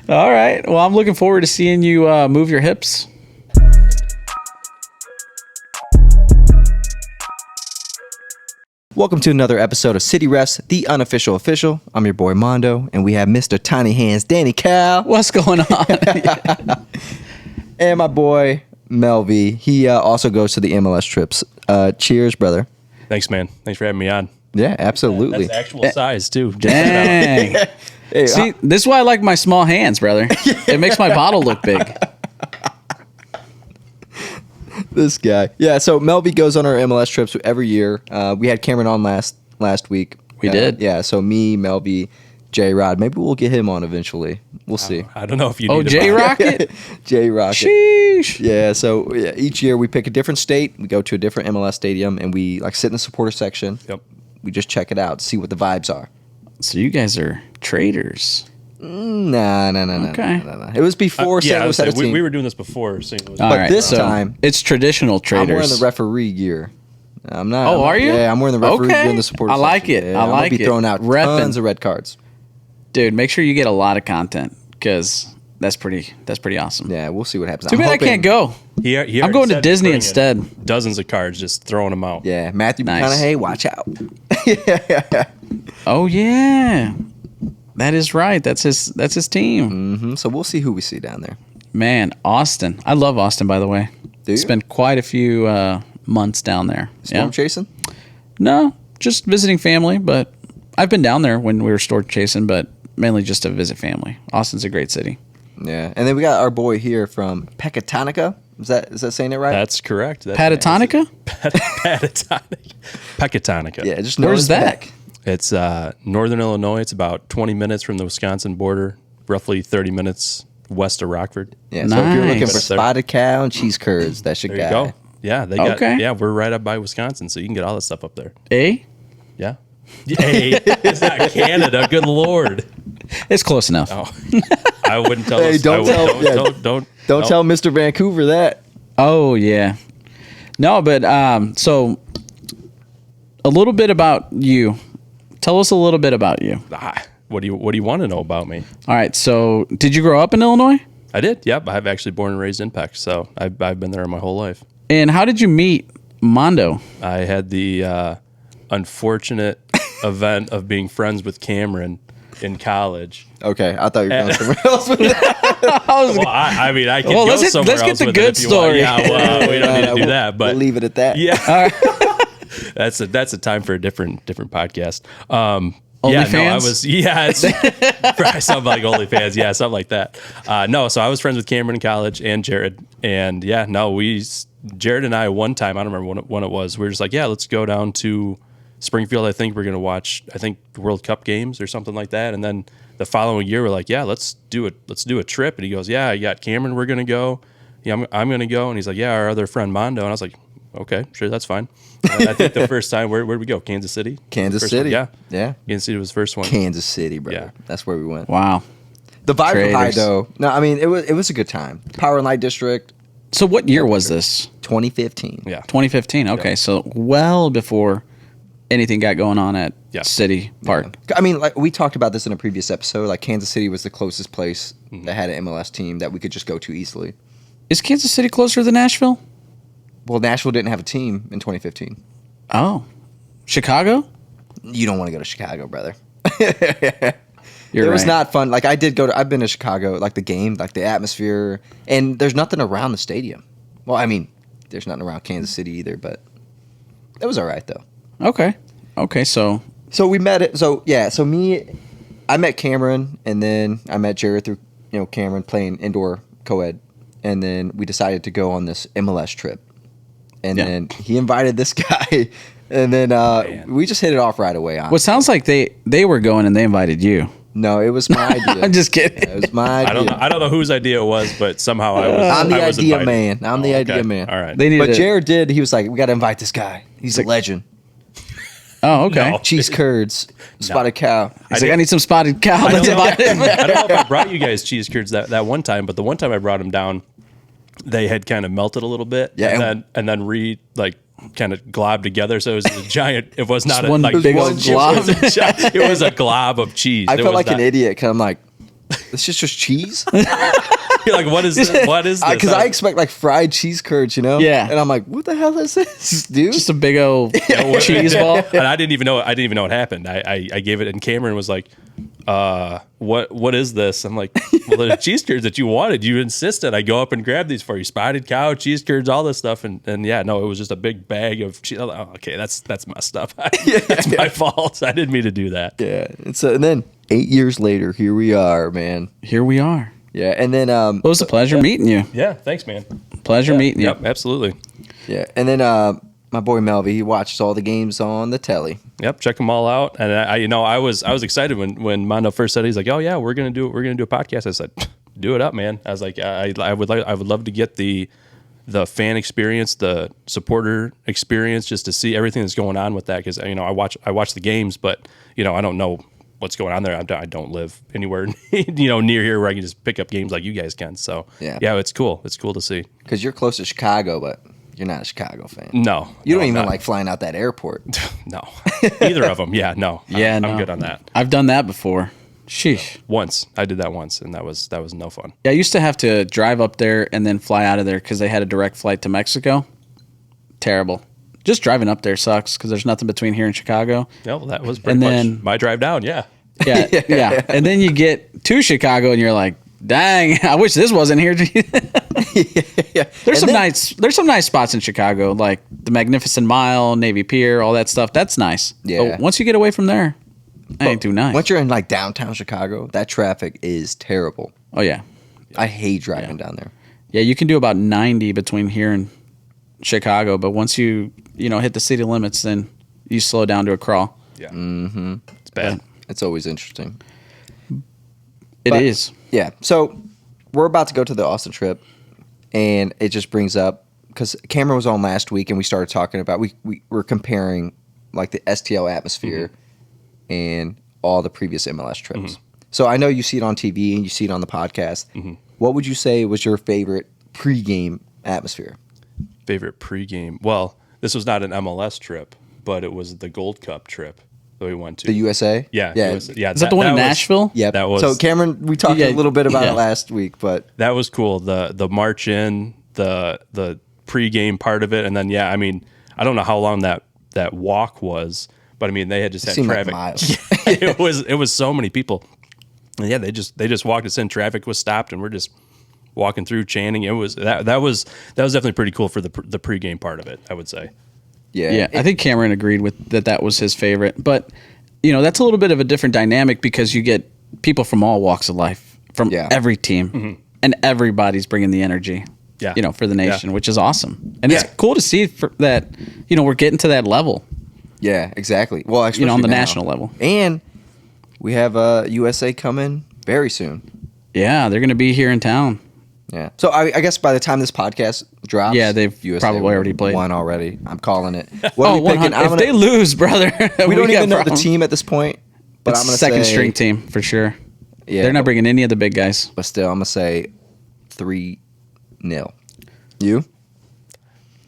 All right. Well, I'm looking forward to seeing you move your hips. Welcome to another episode of City Refs, the unofficial official. I'm your boy Mondo, and we have Mr. Tiny Hands, Danny Cal. What's going on? And my boy Melvy. He also goes to the MLS trips. Cheers, brother. Thanks, man. Thanks for having me on. Yeah, absolutely. That's actual size, too. Dang. Hey, See, this is why I like my small hands, brother. It makes my bottle look big. This guy. Yeah, so Melvy goes on our MLS trips every year. We had Cameron on last week. We did? Yeah, so me, Melvy, J-Rod. Maybe we'll get him on eventually. We'll see. I don't know if you need Oh, to J-Rocket? J-Rocket. Sheesh. Yeah, so each year we pick a different state. We go to a different MLS stadium, and we sit in the supporter section. Yep. We just check it out, see what the vibes are. So you guys are traders. No. Okay. No. It was before St. Louis had a team. we were doing this before St. Louis. All right, this so time, it's traditional I'm traders. wearing the referee gear. I'm not. Oh, are you? Yeah, I'm wearing the referee Okay. gear in the supporter I like section. it. Yeah, I I'm like gonna be it. throwing out Reppin'. tons of red cards. Dude, make sure you get a lot of content because that's pretty awesome. Yeah, we'll see what happens. Too bad I can't go. He I'm already going to said Disney he's bringing instead. Dozens of cards, just throwing them out. Yeah, Matthew Nice. McConaughey, watch out. Oh yeah, that is right. That's his team. So we'll see who we see down there. Man, Austin. I love Austin, by the way. Do you? Spent quite a few months down there. Storm chasing? No, just visiting family, but I've been down there when we were storm chasing, but mainly just to visit family. Austin's a great city. Yeah, and then we got our boy here from Pecatonica. Is that saying it right? That's correct. Patatonica? Pecatonica. Yeah, just Where's that? Peck. It's northern Illinois. It's about 20 minutes from the Wisconsin border, roughly 30 minutes west of Rockford. Yeah, so if you're looking Nice. for spotted cow and cheese curds, that's your There guy. you go. Yeah, they got. Okay. Yeah, we're right up by Wisconsin, so you can get all this stuff up there. Eh? Yeah. Hey, it's not Canada. Good Lord. It's close enough. Oh, I wouldn't tell. Hey, us, don't I would- tell- Don't Don't no. tell Mr. Vancouver that. Oh, yeah. No, but so a little bit about you. Tell us a little bit about you. What do you want to know about me? All right. So did you grow up in Illinois? I did. Yep. I've actually born and raised in Peck, so I've been there my whole life. And how did you meet Mondo? I had the unfortunate event of being friends with Cameron in college. Okay, I thought you were going somewhere else with that. Well, I mean, I can Well, go let's get somewhere else the with good it if you want. story. Yeah, well, we don't need to do that, but we'll leave it at that. yeah, that's a time for a different podcast. OnlyFans? It's probably something like OnlyFans. Yeah, something like that. No, so I was friends with Cameron in college and Jared, and Jared and I one time, I don't remember when it was, we were just like, yeah, let's go down to Springfield. I think we're going to watch, the World Cup games or something like that. And then the following year, we're like, yeah, let's do a trip. And he goes, yeah, I got Cameron. We're going to go. Yeah, I'm going to go. And he's like, yeah, our other friend Mondo. And I was like, okay, sure, that's fine. And I think the first time, where'd we go? Kansas City? Kansas First City. one? Yeah. Yeah. Kansas City was the first one. Kansas City, bro. Yeah. That's where we went. Wow. The vibes were high, Traders. though. No, I mean, it was a good time. Power and Light District, So what year was this? 2015. Yeah. 2015. Okay, so well before anything got going on at Yeah. City Park. I mean, like we talked about this in a previous episode. Like Kansas City was the closest place that had an MLS team that we could just go to easily. Is Kansas City closer than Nashville? Well, Nashville didn't have a team in 2015. Oh, Chicago? You don't want to go to Chicago, brother. You're It was right. not fun. Like I've been to Chicago, like the game, like the atmosphere, and there's nothing around the stadium. Well, I mean, there's nothing around Kansas City either, but it was all right though. Okay, so So we met it. I met Cameron, and then I met Jared through Cameron playing indoor co-ed, and then we decided to go on this MLS trip, and Yeah. then he invited this guy, and then we just hit it off right away. well, it sounds like they were going and they invited you. No, it was my idea. I'm just kidding. It was my idea. I don't know whose idea it was, but somehow I was. I'm the I was idea invited. man. I'm the idea Okay. man. All right. They needed But Jared did. He was like, "We got to invite this guy. He's a legend. Oh, okay. No. Cheese curds, spotted cow." He's like, I need some spotted cow. I Let's don't, know, invite him. I don't know if I brought you guys cheese curds that one time, but the one time I brought them down, they had kind of melted a little bit, Yeah, and then kind of globbed together. So it was a giant. It was not Just one big old it was glob. It was a glob of cheese. I It felt was like an not- idiot because I'm like, This is just cheese. You're like, what is this? What is this? Because I expect like fried cheese curds, you know? Yeah. And I'm like, what the hell is this, dude? Just a big old cheese ball. And I didn't even know what happened. I gave it, and Cameron was like, what is this? I'm like, well, the cheese curds that you wanted. You insisted. I go up and grab these for you. Spotted cow, cheese curds, all this stuff. And yeah, no, it was just a big bag of cheese. Oh, okay, that's messed up. That's my fault. I didn't mean to do that. Yeah. And then 8 years later, here we are, man. Here we are. Yeah. And then It was a pleasure meeting you. Yeah, thanks, man. Pleasure meeting you. Yep, absolutely. yeah. And then my boy Melvy, he watches all the games on the telly. Yep, check them all out. And I was excited when Mondo first said, he's like, oh yeah, we're gonna do a podcast. I said, do it up, man. I was like, I would love to get the fan experience, the supporter experience, just to see everything that's going on with that. Because I watch the games, but I don't know what's going on there. I don't live anywhere near here where I can just pick up games like you guys can. So yeah, it's cool. It's cool to see. Because you're close to Chicago, but you're not a Chicago fan. No, You don't no, even I'm not. like flying out that airport. No, either of them. Yeah, no. Yeah, I'm good on that. I've done that before. Sheesh. Once I did that once, and that was no fun. Yeah, I used to have to drive up there and then fly out of there because they had a direct flight to Mexico. Terrible. Just driving up there sucks because there's nothing between here and Chicago. Yeah, well, that was pretty And much then- my drive down. Yeah. Yeah, yeah. And then you get to Chicago and you're like, dang, I wish this wasn't here. There's some nice spots in Chicago, like the Magnificent Mile, Navy Pier, all that stuff. That's nice. Yeah. But once you get away from there, it ain't too nice. Once you're in like downtown Chicago, that traffic is terrible. Oh yeah. I hate driving down there. Yeah, you can do about 90 between here and Chicago, but once you hit the city limits, then you slow down to a crawl. Yeah. Mm-hmm. It's bad. It's always interesting. It But- is. Yeah. So we're about to go to the Austin trip, and it just brings up because Cameron was on last week, and we started talking about we were comparing like the STL atmosphere and all the previous MLS trips. So I know you see it on TV and you see it on the podcast. What would you say was your favorite pregame atmosphere? Favorite pregame? Well, this was not an MLS trip, but it was the Gold Cup trip that we went to. The USA? Yeah. Yeah. USA. Yeah. Is that the one in Nashville? Yeah. That was- So Cameron, we talked Yeah, a little bit about yeah. it last week, but That was cool. The march in, the pregame part of it, and then I don't know how long that walk was, but they had just had seemed like traffic. miles. it was so many people. And yeah, they just walked us in. Traffic was stopped, and we're just walking through chanting. It was that was definitely pretty cool for the pregame part of it, I would say. Yeah, I think Cameron agreed with that was his favorite. But, that's a little bit of a different dynamic because you get people from all walks of life, from every team, and everybody's bringing the energy, for the nation, which is awesome. And it's cool to see that, we're getting to that level, Yeah, exactly. Well, especially on the now. national level. And we have USA coming very soon. Yeah, they're going to be here in town. Yeah. So I guess by the time this podcast drops, Yeah, they've probably already played. Won already. I'm calling it. What are we picking? 100. If they lose, brother, we don't got even know the problems. team at this point. But It's I'm gonna second say, string team for sure. Yeah, They're not bringing any of the big guys. But still, I'm gonna say 3-0. You?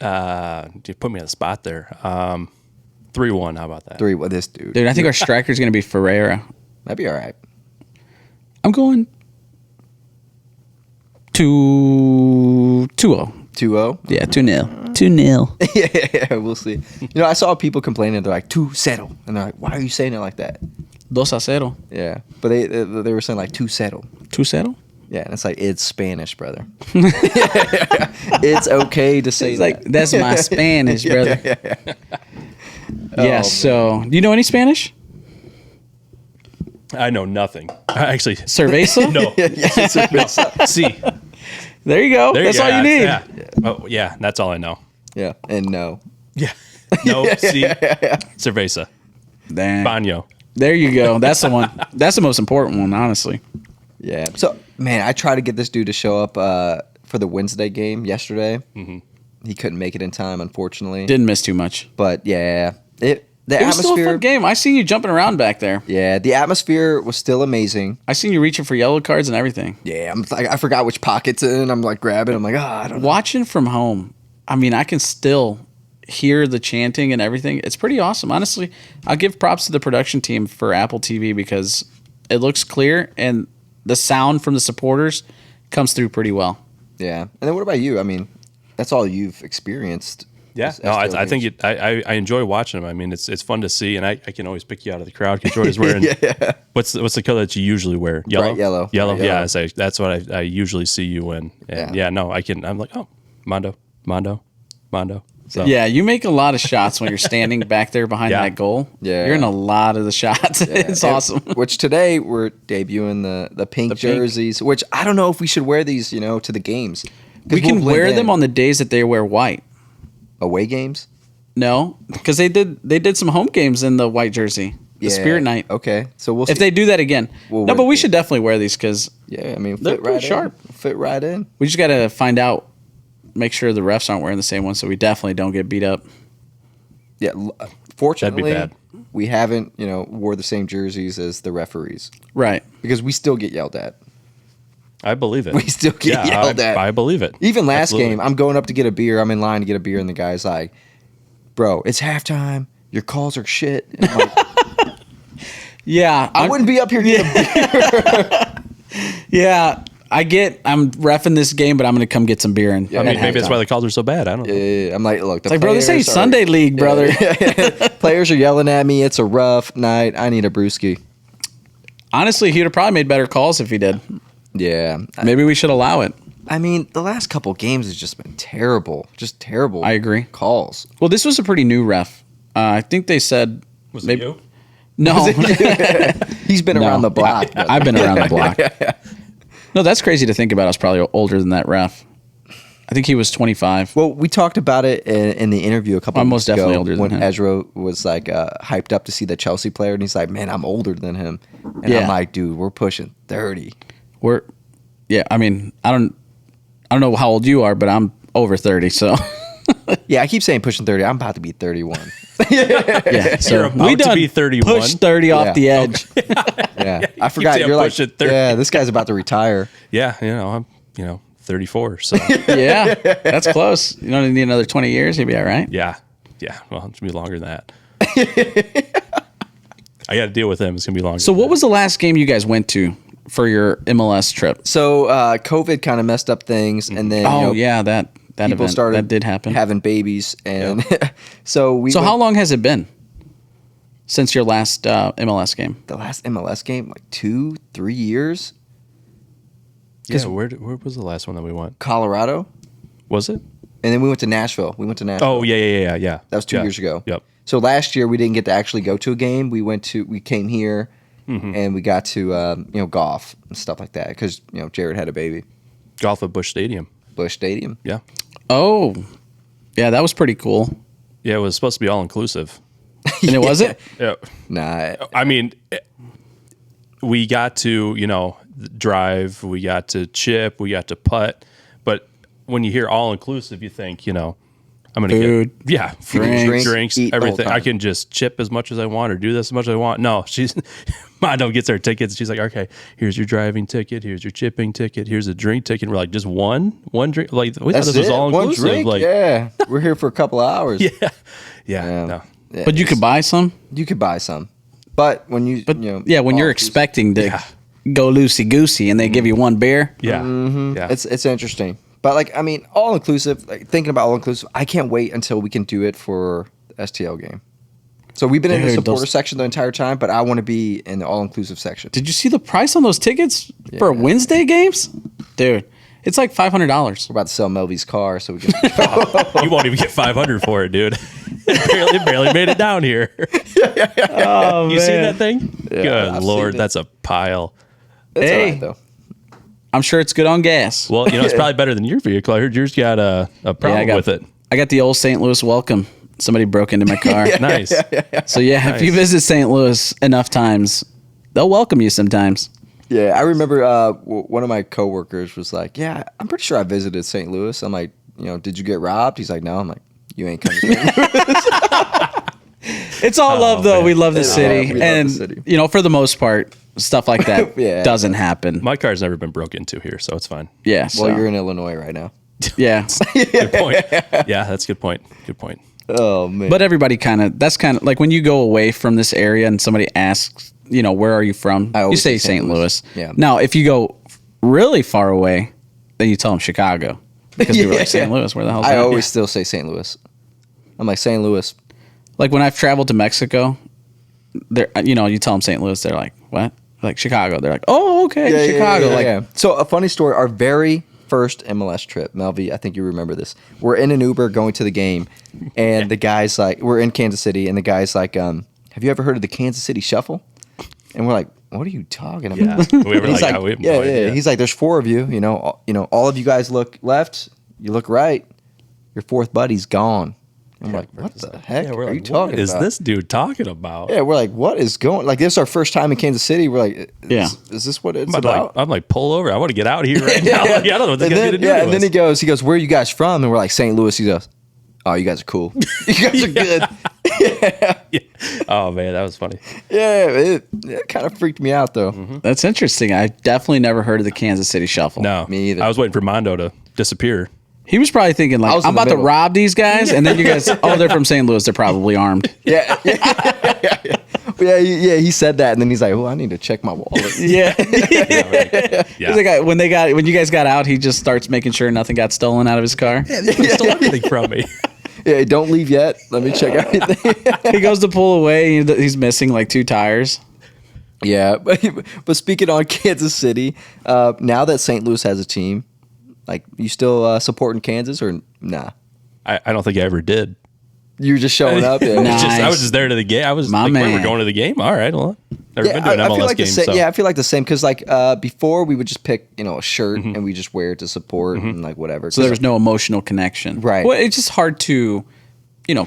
You put me on the spot there. 3-1. How about that? 3. What this dude? Dude, I think our striker's going to be Ferreira. That'd be all right. I'm going 2-0. 2-0. Yeah, 2-0. 2-0. Yeah, we'll see. I saw people complaining. They're like 2-0, and they're like, "Why are you saying it like that?" 2-0. Yeah, but they were saying like 2-0. 2-0? Yeah, and it's like it's Spanish, brother. It's okay to say He's that. like, that's my Spanish, brother. Yeah, so, do you know any Spanish? I know nothing. Actually, Cerveza? no. See, There you go. That's all you need. Yeah. Oh, yeah, that's all I know. Yeah, and no. Yeah. No. See, cerveza, Dang. baño. There you go. That's the one. That's the most important one, honestly. Yeah. So, man, I tried to get this dude to show up for the Wednesday game yesterday. He couldn't make it in time, unfortunately. Didn't miss too much. But yeah, the It was still a atmosphere. fun game. I seen you jumping around back there. Yeah, the atmosphere was still amazing. I seen you reaching for yellow cards and everything. Yeah, I'm like, I forgot which pockets in. I'm like grabbing. I'm like, I don't know. Watching from home, I can still hear the chanting and everything. It's pretty awesome. Honestly, I'll give props to the production team for Apple TV because it looks clear and the sound from the supporters comes through pretty well. Yeah. And then what about you? I mean, that's all you've experienced. Yeah, no, I think I enjoy watching them. I mean, it's fun to see, and I can always pick you out of the crowd because Jordan's wearing. What's the color that you usually wear? Yellow. Bright yellow. Yellow. Bright Yeah, yellow. that's what I usually see you in. And no, I can. I'm like, oh, Mondo. So. Yeah, you make a lot of shots when you're standing back there behind that goal. Yeah. You're in a lot of the shots. It's awesome. Which today we're debuting the pink jerseys, which I don't know if we should wear these, to the games. We can wear them on the days that they wear white. Away games? No, because they did some home games in the white jersey. The Spirit Night. Okay, so we'll see. If they do that again. But we should definitely wear these because I mean, they're pretty sharp. Fit right in. We just got to find out, make sure the refs aren't wearing the same one, so we definitely don't get beat up. Yeah, fortunately, That'd be bad. We haven't, wore the same jerseys as the referees. Right. Because we still get yelled at. I believe it. We still get yelled at. I believe it. Even last game, I'm going up to get a beer. I'm in line to get a beer, and the guy's like, "Bro, it's halftime. Your calls are shit." And I'm like, yeah. I wouldn't be up here getting a beer. Yeah. I'm reffing this game, but I'm going to come get some beer. And I mean, maybe that's why the calls are so bad. I don't know. Yeah. I'm like, look, bro, this ain't Sunday league, brother. Players are yelling at me. It's a rough night. I need a brewski. Honestly, he'd have probably made better calls if he did. Yeah. Maybe we should allow it. I mean, the last couple games has just been terrible. Just terrible. I agree. Calls. Well, this was a pretty new ref. I think they said... Was it you? No. He's been around the block. I've been around the block. No, that's crazy to think about. I was probably older than that ref. I think he was 25. Well, we talked about it in the interview a couple I'm of most weeks definitely ago older than when him. Ezra was like hyped up to see the Chelsea player, and he's like, "Man, I'm older than him." And Yeah. I'm like, "Dude, we're pushing 30." I mean, I don't know how old you are, but I'm over 30, so... Yeah, I keep saying pushing 30. I'm about to be 31. Yeah, so You're about to be 31. Push 30 off the edge. Yeah, I forgot. saying You're like, pushing 30. yeah, this guy's about to retire. Yeah, I'm 34. So Yeah, that's close. You don't need another 20 years. You'll be all right. yeah. Well, it's gonna be longer than that. I got to deal with him. It's gonna be longer. So what was the last game you guys went to for your MLS trip? So COVID kind of messed up things, and then that people event started that did happen. having babies, and so How long has it been since your last MLS game? the last MLS game, like 2-3 years. Yeah, where was the last one that we went? Colorado, Was it? and then we went to Nashville. Oh yeah. That was 2 years ago. Yep. So last year we didn't get to actually go to a game. We came here and we got to golf and stuff like that because Jared had a baby. Golf at Busch Stadium. Busch Stadium. Yeah. Oh, yeah, that was pretty cool. Yeah, it was supposed to be all inclusive. And it wasn't? Yeah. Nah. I mean, we got to, drive, we got to chip, we got to putt. But when you hear all inclusive, you think, I'm going to get food, drinks, eat the whole everything. time. I can just chip as much as I want or do this as much as I want. No, Mondo gets her tickets. She's like, okay, here's your driving ticket. Here's your chipping ticket. Here's a drink ticket. And we're like, just one drink? Like, we thought this was all inclusive. One drink? Like, yeah. We're here for a couple of hours. Yeah. No. Yeah, But you could buy some? You could buy some. But when you, when you're expecting to go loosey-goosey and they give you one beer. Yeah. Yeah. It's interesting. But all inclusive, thinking about all inclusive, I can't wait until we can do it for the STL game. So we've been in the supporter section the entire time, but I want to be in the all inclusive section. Did you see the price on those tickets for Wednesday games? Dude, it's like $500. We're about to sell Melvy's car so we can. You won't even get 500 for it, dude. barely made it down here. Oh, You seen that thing? Yeah, Good I've Lord, seen it. that's a pile. It's Hey. all right, though. I'm sure it's good on gas. Well, it's probably better than your vehicle. I heard yours got a problem with it. I got the old St. Louis welcome. Somebody broke into my car. Nice. So if you visit St. Louis enough times, they'll welcome you sometimes. Yeah, I remember one of my coworkers was like, "Yeah, I'm pretty sure I visited St. Louis." I'm like, "Did you get robbed?" He's like, "No." I'm like, "You ain't coming to St. Louis." It's all love, though. man. We love the city. we love And, the city. for the most part, stuff like that Yeah. doesn't happen. My car's never been broke into here, so it's fine. Yeah. Well, you're in Illinois right now. Yeah. Good point. Yeah, that's a good point. Good point. Oh man. But everybody that's kind of like when you go away from this area and somebody asks where are you from? I You always say say St. St. Louis. Yeah. Now, if you go really far away, then you tell them Chicago. Because we were like, St. Louis, where the hell is I that? always still say St. Louis. I'm like, St. Louis. Like when I've traveled to Mexico, you tell them St. Louis, they're like, what? Like Chicago. They're like, oh, okay, Chicago. So a funny story, our very first MLS trip, Melvi, I think you remember this. We're in an Uber going to the game, and the guy's like, we're in Kansas City, and the guy's like, have you ever heard of the Kansas City Shuffle? And we're like, what are you talking about? Yeah. We were He's like, we have no idea. He's like, there's 4 of you. All of you guys look left. You look right. Your 4th buddy's gone. I'm like, what the heck we're are like, you talking what is about? this dude talking about? Yeah, we're like, what is going? Like, this is our first time in Kansas City. We're like, is this what it's about? I'm like, pull over. I want to get out of here right now. Like, I don't know what this guy's gonna do. And then he goes, where are you guys from? And we're like, St. Louis. He goes, oh, you guys are cool. You guys are good. Yeah. Oh man, that was funny. Yeah, it kind of freaked me out though. Mm-hmm. That's interesting. I definitely never heard of the Kansas City Shuffle. No, Me either. I was waiting for Mondo to disappear. He was probably thinking I like, was I'm in the about to middle. rob these guys, and then you guys, oh, they're from St. Louis. They're probably armed. Yeah. He said that, and then he's like, "Oh, I need to check my wallet." Yeah. Yeah. He's like, when you guys got out, he just starts making sure nothing got stolen out of his car. They stole everything from me. Yeah, don't leave yet. Let me check everything. He goes to pull away, and he's missing like 2 tires. Yeah, but speaking on Kansas City, now that St. Louis has a team, like, you still supporting Kansas or nah? I don't think I ever did. You're just showing up. Yeah. Nice. I was just there to the game. I was My like, wait, man. we're going to the game? All right, well, never been to an I feel MLS like game. the same. So. Yeah, I feel like the same because like before we would just pick a shirt and we just wear it to support and like whatever. So there was no emotional connection. Right. Well, it's just hard to,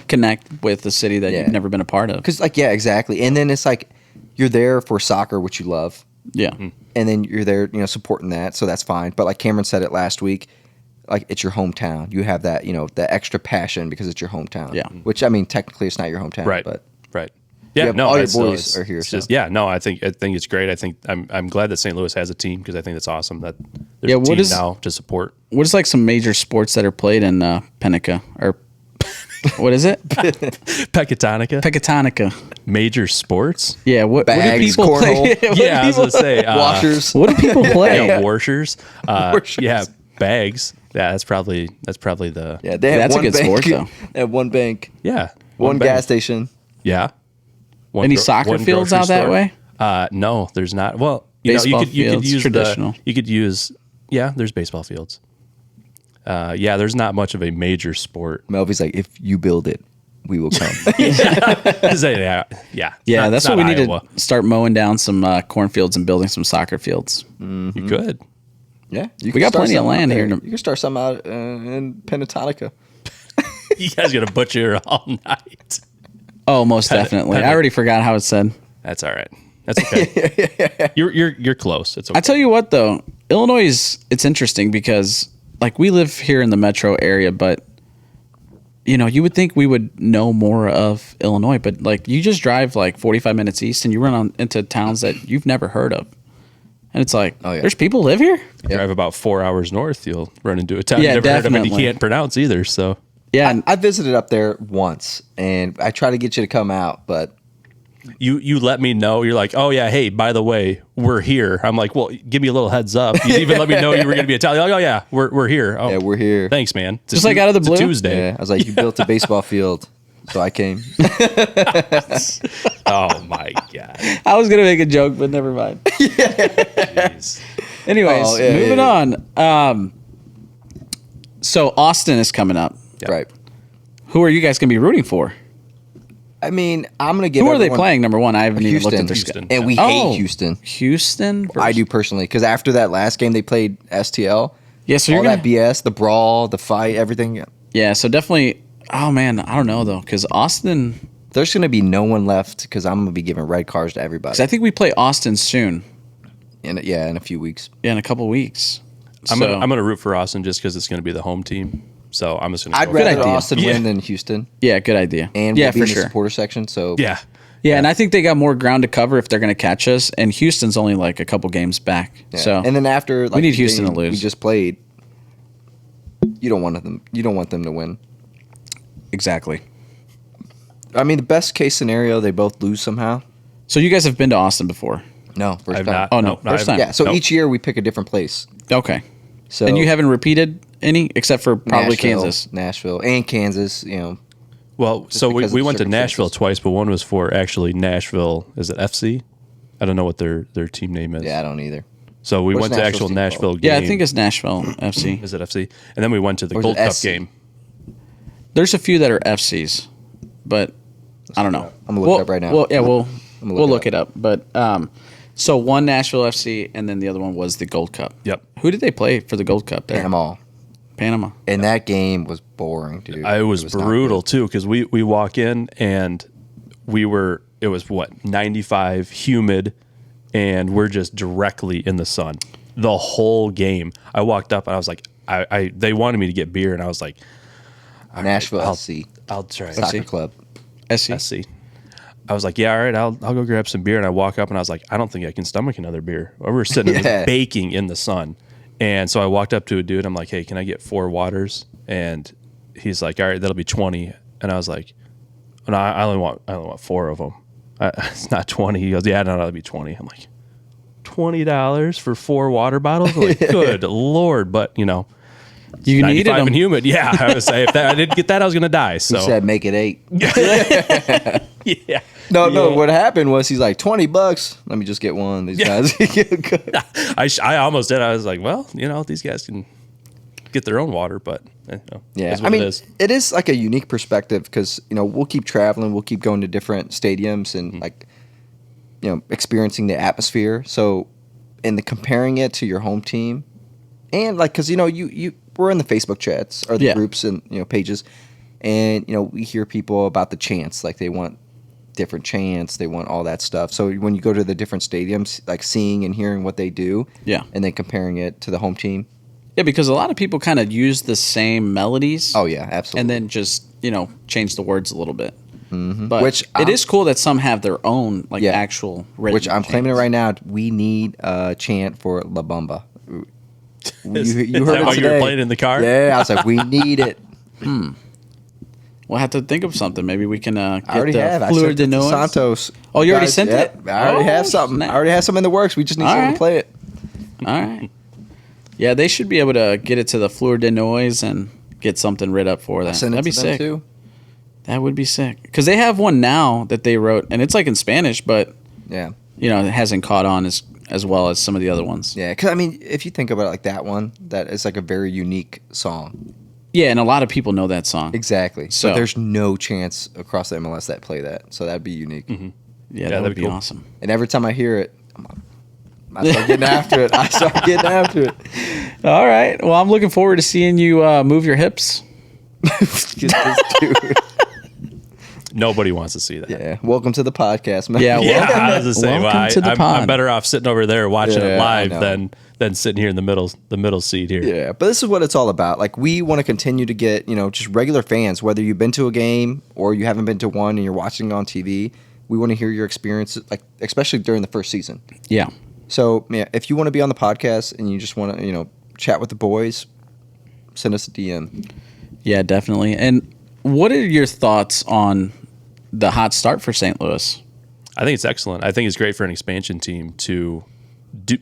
connect with a city that Yeah. you've never been a part of. because exactly. And then it's like you're there for soccer, which you love, Yeah. and then you're there supporting that, so that's fine. But like Cameron said it last week, like it's your hometown. You have that that extra passion because it's your hometown. Yeah. Which I mean, technically it's not your hometown, Right. But Right. Yeah. have- No. all your it's- boys it's- are here, it's so. just, yeah. No. I think it's great. I think I'm glad that St. Louis has a team because I think that's awesome that there's Yeah, a what team is- now to support. What is like some major sports that are played in Penica or what is it? Pecatonica. Pecatonica. Major sports. Yeah. What do Bags, people play? cornhole. What Yeah, do I was people- gonna say washers. What do people play? Yeah, washers. Washers. Yeah, bags. Yeah, that's probably the Yeah, they have That's a one good bank. sport, though. They have one bank, yeah one bag. gas station. Yeah. Any soccer one fields grocery out that store. way? No, there's not. Well, you Baseball could fields, use traditional. You could use there's baseball fields. Yeah, there's not much of a major sport. Melvi's like, if you build it, we will come. Yeah, Yeah, Not- that's not what we need Iowa. to start mowing down some cornfields and building some soccer fields. You could. Yeah, We got plenty of land here. You can start something out in Penatonica. You guys gonna butcher all night. Oh, most definitely. I already forgot how it said. That's all right. That's okay. You're close. It's okay. I tell you what, though, Illinois it's interesting because like we live here in the metro area, but you would think we would know more of Illinois, but like you just drive like 45 minutes east and you run into towns that you've never heard of. And it's like, Oh, yeah. there's people live here? Drive about 4 hours north, you'll run into a town Yeah, you never heard of and you definitely. can't pronounce either. So Yeah. and I visited up there once, and I try to get you to come out, but you let me know. You're like, oh yeah, hey, by the way, we're here. I'm like, well, give me a little heads up. You didn't even let me know you were going to be Italian. Like, oh yeah, we're here. Oh, yeah, we're here. thanks, man. It's Just like out of the it's a blue? Tuesday. Yeah, I was like, you built a baseball field, so I came. Oh my god. I was going to make a joke, but never mind. Jeez. Anyways, Oh, yeah, moving yeah. on. So Austin is coming up. Yeah. Right. Who are you guys going to be rooting for? I mean, I'm gonna give. Who are they everyone- playing? Number one, I haven't even looked at their Houston. schedule. And we Oh. hate Houston. Houston? I do personally, because after that last game they played STL. Yeah, so all you're going that to... BS, the brawl, the fight, everything. Yeah, so definitely... Oh, man, I don't know, though, because Austin... There's gonna be no one left because I'm gonna be giving red cards to everybody. Because I think we play Austin soon. in a few weeks. Yeah, in a couple weeks. I'm So- gonna root for Austin just because it's gonna be the home team. So I'm just gonna. I'd go for rather it. idea. Austin Yeah. win than Houston, Yeah, good idea. and yeah, we'll be for in the sure. supporter section. So Yeah. Yeah, and I think they got more ground to cover if they're going to catch us. And Houston's only like a couple games back. Yeah. So and then after like, need the Houston to game lose. we just played. You don't want them. You don't want them to win. exactly. I mean, the best case scenario, they both lose somehow. So you guys have been to Austin before? No, first I've time. not. Oh, no. First time. Yeah, so Nope. each year we pick a different place. Okay. So And you haven't repeated any except for probably Kansas. Nashville, and Kansas. Well, so we because of went to circumstances. Nashville twice, but one was for actually Nashville. Is it FC? I don't know what their team name is. Yeah, I don't either. So we What's went to Nashville's actual team Nashville called? game. Yeah, I think it's Nashville FC. Is it FC? And then we went to the Or is Gold it Cup SC? game. There's a few that are FCs, but I don't know. I'm gonna look it up right now. Well, yeah, we'll gonna look look it it up. But so one Nashville FC, and then the other one was the Gold Cup. Yep. Who did they play for the Gold Cup there? Panama. Panama. And that game was boring, dude. It was not brutal good. too because we walk in and it was what 95, humid, and we're just directly in the sun the whole game. I walked up and I was like, they wanted me to get beer and I was like, Nashville I'll- SC I'll try. soccer club. SC. SC. I was like, yeah, all right, I'll go grab some beer. And I walk up and I was like, I don't think I can stomach another beer. We were sitting Yeah. baking in the sun. And so I walked up to a dude. I'm like, hey, can I get 4 waters? And he's like, all right, that'll be 20. And I was like, no, I only want 4 of them. It's not 20. He goes, yeah, no, that'll be 20. I'm like, $20 for 4 water bottles? I'm like, good Lord. But, You 95 needed them. and humid. Yeah, I was if I didn't get that, I was going to die. He So, said make it 8. yeah. No, what happened was he's like, $20. Let me just get one of these guys. I almost did. I was like, well, these guys can get their own water, but Yeah, is what I mean, it is. it is like a unique perspective because we'll keep traveling, we'll keep going to different stadiums and like experiencing the atmosphere. So, in the comparing it to your home team, and like because you we're in the Facebook chats or the groups and pages, and we hear people about the chants, like they want different chants, they want all that stuff. So when you go to the different stadiums, like seeing and hearing what they do, and then comparing it to the home team. Yeah, because a lot of people kind of use the same melodies. Oh yeah, absolutely. And then just change the words a little bit. Mm-hmm. But Which it is cool that some have their own Yeah. actual written Which I'm claiming it chants. right now. We need a chant for La Bamba. Is You that heard it how you were today. playing in the car? Yeah, I was like, we need it. We'll have to think of something. Maybe we can get I already the have. I Fleur sent de it to Noise. Santos. Oh, you already Guys, sent yep, it? I already have Oh, something. snap. I already have some in the works. We just need All someone right. to play it. All right. Yeah, they should be able to get it to the Fleur de Noise and get something writ up for that. Send it That'd be to them sick. too. That would be sick. Because they have one now that they wrote, and it's like in Spanish, but Yeah. it hasn't caught on as well as some of the other ones. Yeah, because I mean, if you think about it like that one, that is like a very unique song. Yeah, and a lot of people know that song. Exactly. So- But there's no chance across the MLS that play that. So that'd be unique. Yeah, that that'd would be be cool. awesome. And every time I hear it, I start getting after it. I start getting after it. All right. Well, I'm looking forward to seeing you move your hips. Get this dude. Nobody wants to see that. Yeah. Welcome to the podcast, man. Yeah, Yeah, Welcome- I was just saying, welcome to the I'm pod. better off sitting over there watching Yeah, it I live know. than sitting here in the middle seat here. Yeah, but this is what it's all about. Like, we want to continue to get, just regular fans, whether you've been to a game or you haven't been to one and you're watching it on TV. We want to hear your experiences, like, especially during the first season. Yeah. So, yeah, if you want to be on the podcast and you just want to, chat with the boys, send us a DM. Yeah, definitely. And what are your thoughts on the hot start for St. Louis? I think it's excellent. I think it's great for an expansion team to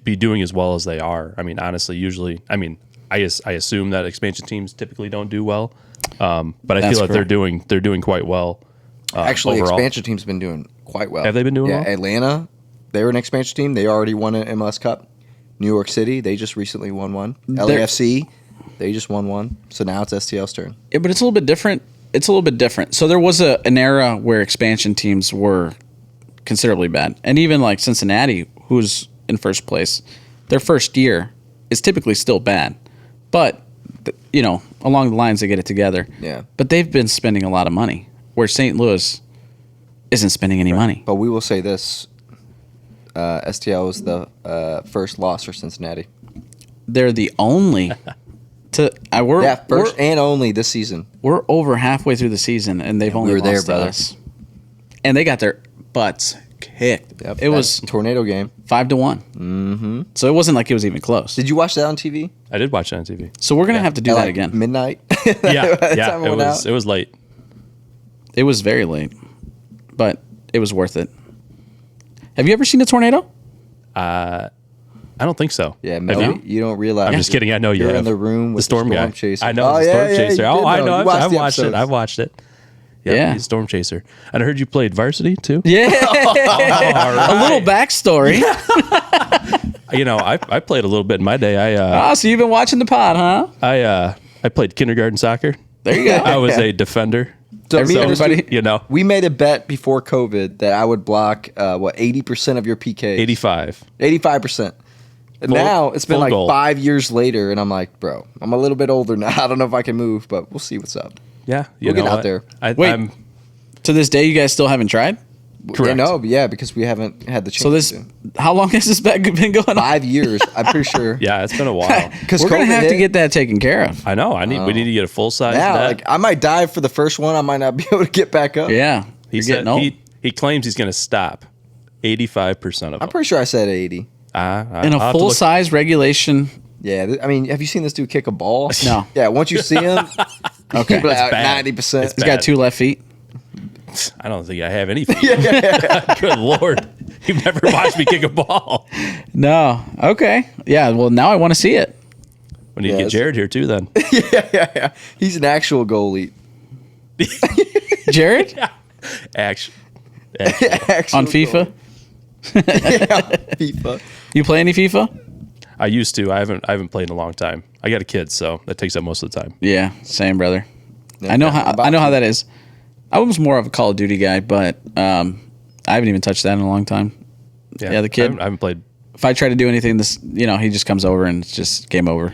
be doing as well as they are. I mean, honestly, usually, I assume that expansion teams typically don't do well, but I That's feel like correct. they're doing quite well. Actually, overall. expansion team's been doing quite well. Have they been doing yeah, well? Atlanta, they were an expansion team. They already won an MLS Cup. New York City, they just recently won one. LAFC, they just won one. So now it's STL's turn. Yeah, but it's a little bit different. So there was an era where expansion teams were considerably bad. And even like Cincinnati, who's in first place, their first year is typically still bad. But, along the lines, they get it together. Yeah. But they've been spending a lot of money, where St. Louis isn't spending any money. But we will say this. STL was the first loss for Cincinnati. They're the only First and only this season. we're over halfway through the season, and they've only were there, lost to brother. us. And they got their butts kicked. Yep, It was that tornado game. 5-1. Mm-hmm. So it wasn't like it was even close. Did you watch that on TV? I did watch it on TV. So we're gonna have to do At, that like, again. Midnight. Yeah, By the yeah, time it went was out. it was late. It was very late, but it was worth it. Have you ever seen a tornado? I don't think so. Yeah, Have you don't realize. I'm just kidding. I know you're have. in the room with the storm guy. chaser. I know the storm chaser. You did I know. I've the watched it. episodes. I've watched it. Yep, Yeah. he's a storm chaser. And I heard you played varsity too. Yeah. All right. A little backstory. You know, I played a little bit in my day. So you've been watching the pod, huh? I played kindergarten soccer. There you go. I was a defender. So me and Everybody- You know, we made a bet before COVID that I would block 80% of your PKs. 85. 85%. And now it's been full like goal. 5 years later, and I'm like, bro, I'm a little bit older now. I don't know if I can move, but we'll see what's up. Yeah, We'll get out there. Wait. I'm To this day, you guys still haven't tried? correct. Yeah, because we haven't had the chance. So this, to. how long has this bet been going on? 5 years, I'm pretty sure. Yeah, it's been a while. Because We're gonna have to get that taken care of. I know. We need to get a full size now. net. Like I might die for the first one. I might not be able to get back up. Yeah, he you're said getting old. he claims he's going to stop 85% of them. I'm pretty sure I said 80. In I'll a have to look- full size regulation. Yeah, I mean, have you seen this dude kick a ball? No. Yeah, once you see him, Okay. he'd be like bad. 90%. It's He's got 2 left feet. I don't think I have any feet. Good Lord. You've never watched me kick a ball. No. Okay. Yeah. Well, now I want to see it. We need to Yeah, get Jared here too then. yeah. He's an actual goalie. Jared Actually. on FIFA. FIFA. You play any FIFA? I used to. I haven't played in a long time. I got a kid, so that takes up most of the time. Yeah. Same, brother. Yeah, I know I'm about how to. that is. I was more of a Call of Duty guy, but I haven't even touched that in a long time. Yeah, the kid. I haven't played. If I try to do anything, he just comes over and it's just game over.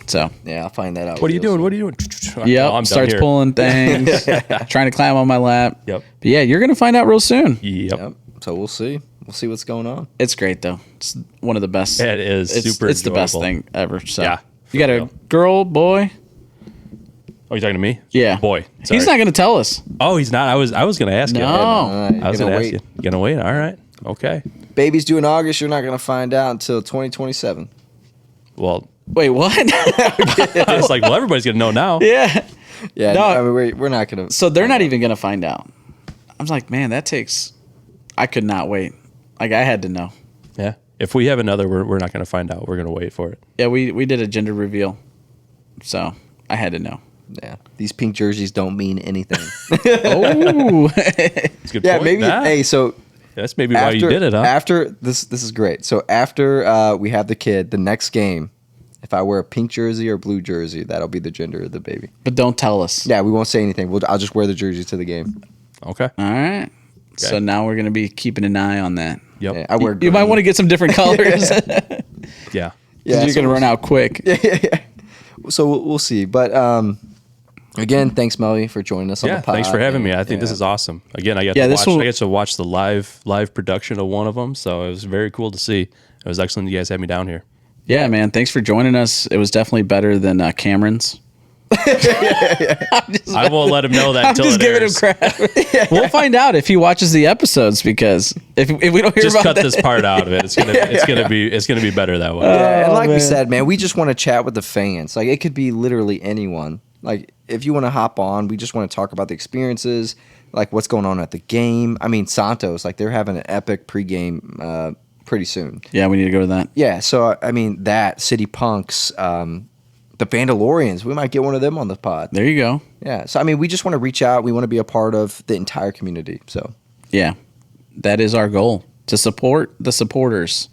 So Yeah, I'll find that out. What are you real doing? soon. What are you doing? yeah, I'm done starts here. pulling things, trying to climb on my lap. Yep. But yeah, you're gonna find out real soon. Yep. Yep. So we'll see. We'll see what's going on. It's great though. It's one of the best. It is super It's the best enjoyable. thing ever. So Yeah, you got for a real. girl, boy. Oh, you talking to me? Yeah, Boy. Sorry. He's not gonna tell us. Oh, he's not. I was going to ask you. No. You're I was gonna going to ask wait. you. You going to wait? All right. Okay. Baby's due in August. You're not going to find out until 2027. Well, Wait, what? I was like, well, everybody's going to know now. Yeah. Yeah, No. I mean, we're not going to. So they're not even gonna find out. I was like, man, that takes. I could not wait. Like I had to know. Yeah. If we have another, we're not going to find out. We're going to wait for it. Yeah, we did a gender reveal, so I had to know. Yeah, these pink jerseys don't mean anything. Oh, It's a good yeah, point. maybe. Nah. Hey, so That's maybe why you did it, huh? After this is great. So after we have the kid, the next game, if I wear a pink jersey or blue jersey, that'll be the gender of the baby. but don't tell us. Yeah, we won't say anything. I'll just wear the jersey to the game. Okay. All right. So now we're gonna be keeping an eye on that. Yep. Yeah, I wear. You might green. want to get some different colors. Yeah. Yeah, you're so gonna run out quick. Yeah. So we'll see. But again, thanks, Melly, for joining us on Yeah. the pod. Thanks for having me. I think Yeah. this is awesome. Again, I got Yeah, to this watch. will- I get to watch the live production of one of them, so it was very cool to see. It was excellent you guys had me down here. Yeah, man. Thanks for joining us. It was definitely better than Cameron's. I won't let him know that I'm until just it giving airs. him crap. We'll find out if he watches the episodes because if we don't hear Just about cut that, this part out of it. It's gonna be better that way. Yeah, and like we man. said, man, we just want to chat with the fans. Like it could be literally anyone. Like if you want to hop on, we just want to talk about the experiences, like what's going on at the game. I mean, Santos, like they're having an epic pregame pretty soon. yeah, we need to go to that. Yeah, so I mean that City Punks, the Vandalorians, we might get one of them on the pod. There you go. Yeah, so I mean, we just want to reach out. We want to be a part of the entire community. So Yeah, that is our goal to support the supporters.